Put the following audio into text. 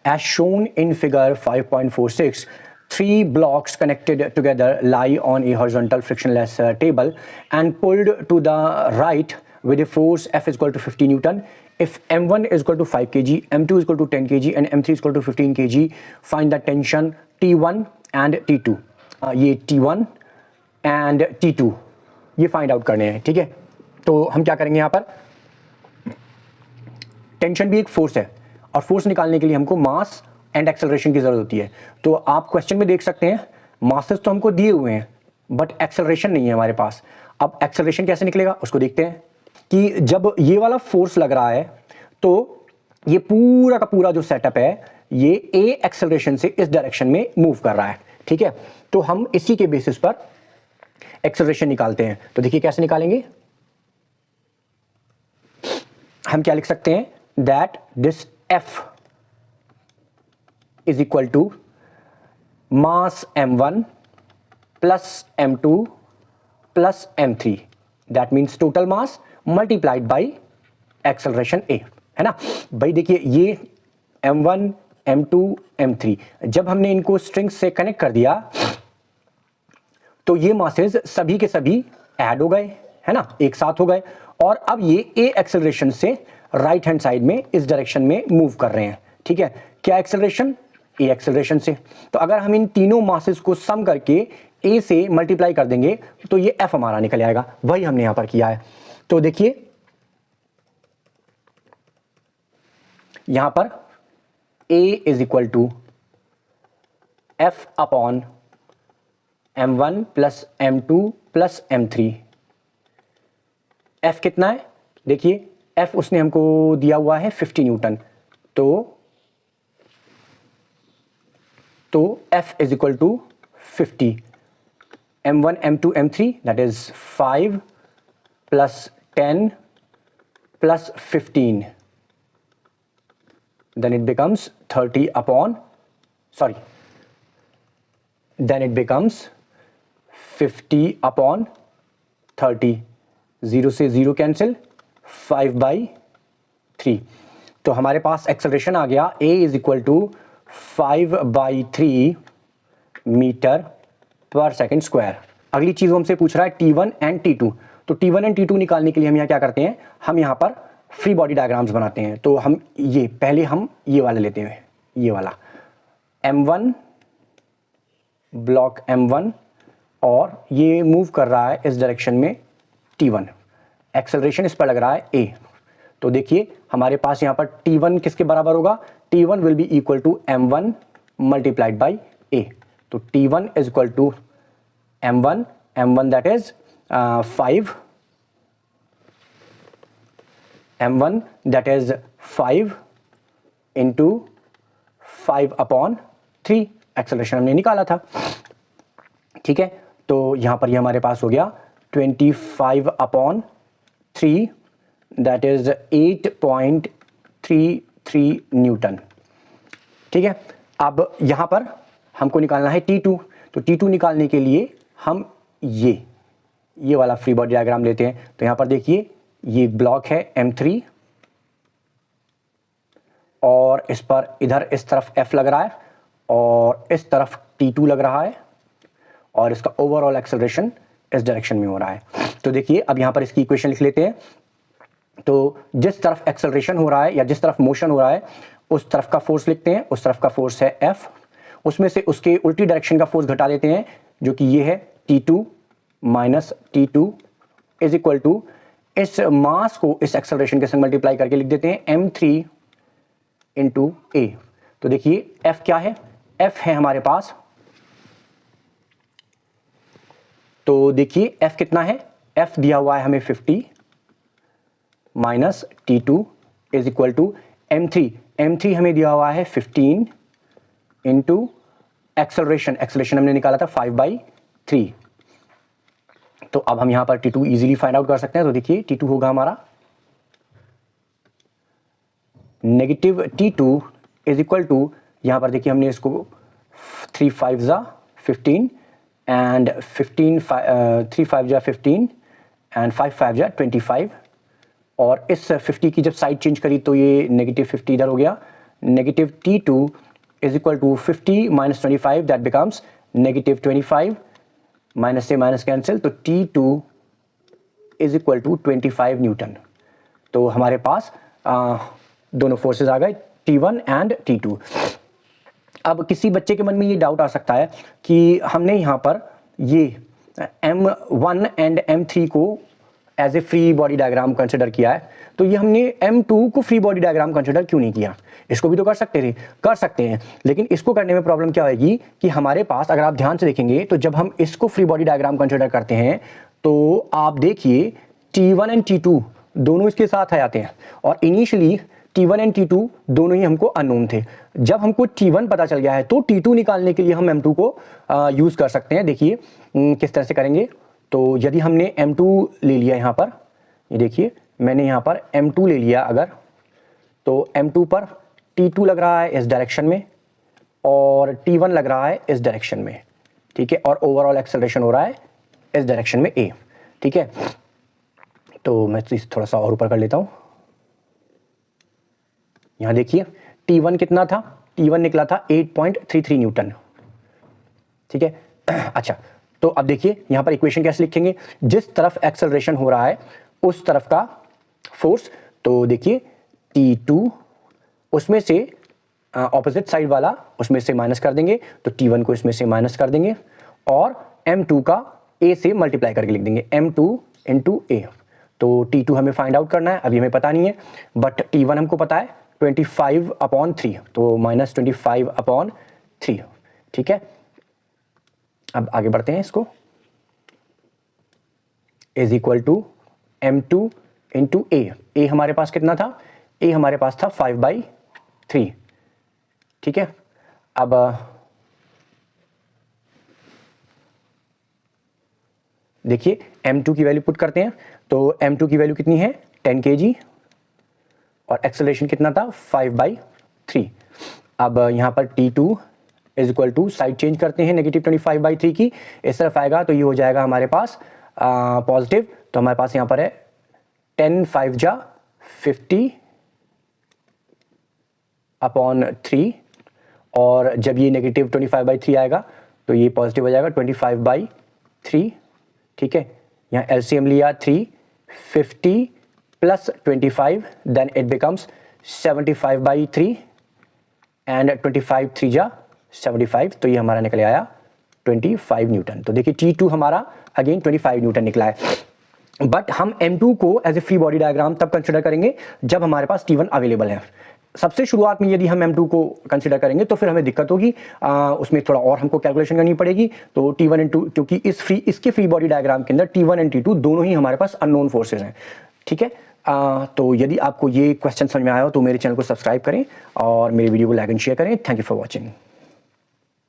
As shown in figure 5.46, 3 blocks connected together lie on a horizontal frictionless table and pulled to the right with a force F is equal to 50 Newton. If M1 is equal to 5 kg, M2 is equal to 10 kg and M3 is equal to 15 kg, find the tension T1 and T2. ये T1 and T2 ये find out करने हैं, ठीक है। तो हम क्या करेंगे, यहाँ पर टेंशन भी एक फोर्स है और फोर्स निकालने के लिए हमको मास एंड एक्सेलरेशन की जरूरत होती है। तो आप क्वेश्चन में देख सकते हैं मासेस तो हमको दिए हुए हैं बट एक्सेलरेशन नहीं है हमारे पास। अब एक्सेलरेशन कैसे निकलेगा उसको देखते हैं कि जब ये वाला फोर्स लग रहा है तो ये पूरा का पूरा जो सेटअप है ये ए एक्सेलरेशन से इस डायरेक्शन में मूव कर रहा है, ठीक है। तो हम इसी के बेसिस पर एक्सेलरेशन निकालते हैं। तो देखिए कैसे निकालेंगे, हम क्या लिख सकते हैं, that this F is equal to mass M1 plus M2 plus M3, that means total mass multiplied by acceleration A, है ना भाई। देखिए ये M1 M2 M3 जब हमने इनको स्ट्रिंग से कनेक्ट कर दिया तो ये मासेस सभी के सभी ऐड हो गए, है ना, एक साथ हो गए और अब ये A एक्सेलरेशन से राइट हैंड साइड में इस डायरेक्शन में मूव कर रहे हैं, ठीक है। क्या एक्सेलरेशन, ए एक्सेलरेशन से। तो अगर हम इन तीनों मासेस को सम करके ए से मल्टीप्लाई कर देंगे तो ये एफ हमारा निकल आएगा, वही हमने यहां पर किया है। तो देखिए यहां पर A is equal to F upon M1 plus M2 plus M3। F कितना है, देखिए एफ उसने हमको दिया हुआ है 50 न्यूटन। तो F is equal to 50 M1 M2 M3 that is 5 plus 10 plus 15, then it becomes 30 upon, sorry, then it becomes 50 upon 30, 0 से 0 कैंसिल, 5/3। तो हमारे पास एक्सेलरेशन आ गया A is equal to 5/3 metre per second square. अगली चीज हमसे पूछ रहा है T1 एंड T2। तो T1 एंड T2 निकालने के लिए हम यहाँ क्या करते हैं, हम यहाँ पर फ्री बॉडी डायग्राम्स बनाते हैं। तो हम ये पहले हम ये वाला लेते हैं, ये वाला M1 ब्लॉक M1 और ये मूव कर रहा है इस डायरेक्शन में T1, एक्सेलरेशन इस पर लग रहा है A। तो देखिए हमारे पास यहाँ पर T1 किसके बराबर होगा, T1 will be equal to M1 multiplied by A। तो T1 is equal to M1 that is 5, M1 that is 5 into 5/3 acceleration हमने निकाला था, ठीक है। तो यहाँ पर ये हमारे पास हो गया 25/3 दैट इज 8.33 न्यूटन, ठीक है। अब यहाँ पर हमको निकालना है T2। तो T2 निकालने के लिए हम ये वाला फ्री बॉडी डायग्राम लेते हैं। तो यहाँ पर देखिए ये ब्लॉक है M3 और इस पर इधर इस तरफ F लग रहा है और इस तरफ T2 लग रहा है और इसका ओवरऑल एक्सेलरेशन इस डायरेक्शन में हो रहा है। तो देखिए अब यहाँ पर इसकी इक्वेशन लिख लेते हैं। तो जिस तरफ एक्सेलरेशन हो रहा है या जिस तरफ मोशन हो रहा है उस तरफ का फोर्स लिखते हैं, उस तरफ का फोर्स है F, उसमें से उसके उल्टी डायरेक्शन का फोर्स घटा देते हैं जो कि ये है T2 minus T2 is equal to इस मास को इस एक्सेलरेशन के संग मल्टीप्लाई करके लिख देते हैं M3 इंटू A। तो देखिए F क्या है, F है हमारे पास, तो देखिए F कितना है, F दिया हुआ है हमें 50 minus T2 is equal to M3 हमें दिया हुआ है 15 इंटू एक्सेलरेशन हमने निकाला था 5/3। तो अब हम यहां पर T2 इजीली फाइंड आउट कर सकते हैं। तो देखिए T2 होगा हमारा negative T2 is equal to, यहां पर देखिए हमने इसको 3 5 15 एंड 3 5 15 एंड 5 5 25 और इस 50 की जब साइड चेंज करी तो ये नेगेटिव 50 इधर हो गया, negative T2 is equal to 50 minus 25, that becomes negative 25, minus से माइनस कैंसिल, तो T2 is equal to 25 Newton. तो हमारे पास दोनों फोर्सेस आ गए, T1 एंड T2। अब किसी बच्चे के मन में ये डाउट आ सकता है कि हमने यहाँ पर ये M1 एंड M3 को as a free body diagram consider किया है, तो ये हमने M2 को फ्री बॉडी डायग्राम कंसिडर क्यों नहीं किया? इसको भी तो कर सकते हैं, लेकिन इसको करने में प्रॉब्लम क्या होगी कि हमारे पास, अगर आप ध्यान से देखेंगे तो जब हम इसको फ्री बॉडी डायग्राम कंसिडर करते हैं तो आप देखिए T1 एंड T2 दोनों इसके साथ आ जाते हैं, और इनिशियली T1 एंड T2 दोनों ही हमको अननोन थे। जब हमको T1 पता चल गया है तो T2 निकालने के लिए हम M2 को यूज़ कर सकते हैं। देखिए किस तरह से करेंगे। तो यदि हमने M2 ले लिया यहाँ पर, ये देखिए मैंने यहाँ पर M2 ले लिया अगर, तो M2 पर T2 लग रहा है इस डायरेक्शन में और T1 लग रहा है इस डायरेक्शन में, ठीक है, और ओवरऑल एक्सेलरेशन हो रहा है इस डायरेक्शन में A, ठीक है। तो मैं इसे थोड़ा सा और ऊपर कर लेता हूँ। यहाँ देखिए T1 कितना था, T1 निकला था 8.33 न्यूटन, ठीक है। अच्छा, तो अब देखिए यहाँ पर इक्वेशन कैसे लिखेंगे, जिस तरफ एक्सेलरेशन हो रहा है उस तरफ का फोर्स। तो देखिए T2 उसमें से ऑपोजिट साइड वाला उसमें से माइनस कर देंगे, तो T1 को इसमें से माइनस कर देंगे और M2 का A से मल्टीप्लाई करके लिख देंगे, M2 इंटू A। तो T2 हमें फाइंड आउट करना है, अभी हमें पता नहीं है, बट T1 हमको पता है 25/3, तो माइनस 25/3, ठीक है। अब आगे बढ़ते हैं, इसको is equal to M2 into A हमारे पास कितना था, A हमारे पास था 5/3, ठीक है। अब देखिए M2 की वैल्यू पुट करते हैं, तो M2 की वैल्यू कितनी है 10 kg और एक्सेलरेशन कितना था 5/3। अब यहाँ पर T2 is equal to, side change करते हैं, नेगेटिव 25/3 की इस तरफ आएगा तो ये हो जाएगा हमारे पास पॉजिटिव। तो हमारे पास यहाँ पर है 10 5 जा 50/3, और जब ये नेगेटिव 25/3 आएगा तो ये पॉजिटिव हो जाएगा 25/3, ठीक है। यहाँ एलसीएम लिया 3, 50 plus 25, then it becomes 75/3 and 25 3 जा 75, तो ये हमारा निकल आया 25 न्यूटन। तो देखिए T2 हमारा अगेन 25 न्यूटन निकला है। बट हम M2 को as a free body diagram तब कंसिडर करेंगे जब हमारे पास T1 अवेलेबल है। सबसे शुरुआत में यदि हम M2 को कंसिडर करेंगे तो फिर हमें दिक्कत होगी, उसमें थोड़ा और हमको कैलकुलेशन करनी पड़ेगी। तो T1 एंड 2, क्योंकि इसके फ्री बॉडी डायग्राम के अंदर T1 एंड T2 दोनों ही हमारे पास अननोन फोर्सेज हैं, ठीक है। तो यदि आपको ये क्वेश्चन समझ में आया हो तो मेरे चैनल को सब्सक्राइब करें और मेरे वीडियो को लाइक एंड शेयर करें। Thank you for watching.